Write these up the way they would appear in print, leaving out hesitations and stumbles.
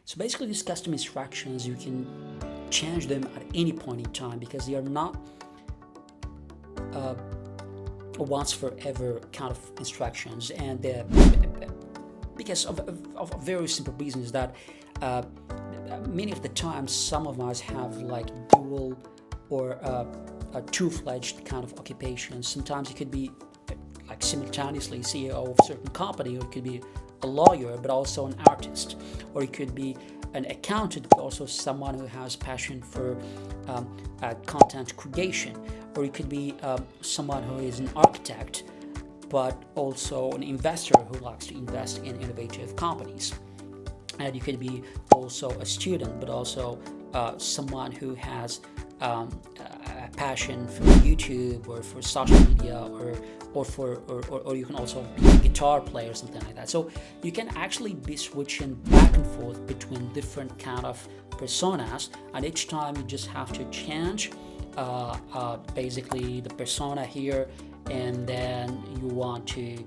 So basically these custom instructions, you can change them at any point in time because they are not a once forever kind of instructions, and because of a very simple reason is that many of the times some of us have like dual or a two-fledged kind of occupations. Sometimes it could be like simultaneously CEO of a certain company, or it could be a lawyer but also an artist, or it could be an accountant but also someone who has passion for content creation, or it could be someone who is an architect but also an investor who likes to invest in innovative companies. And you could be also a student but also someone who has a passion for YouTube or for social media, or you can also be a guitar player or something like that. So you can actually be switching back and forth between different kind of personas, and each time you just have to change basically the persona here, and then you want to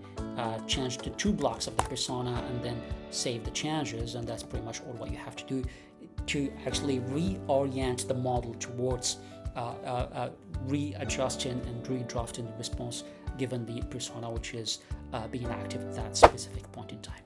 change the two blocks of the persona and then save the changes, and that's pretty much all what you have to do to actually reorient the model towards readjusting and redrafting the response given the persona which is being active at that specific point in time.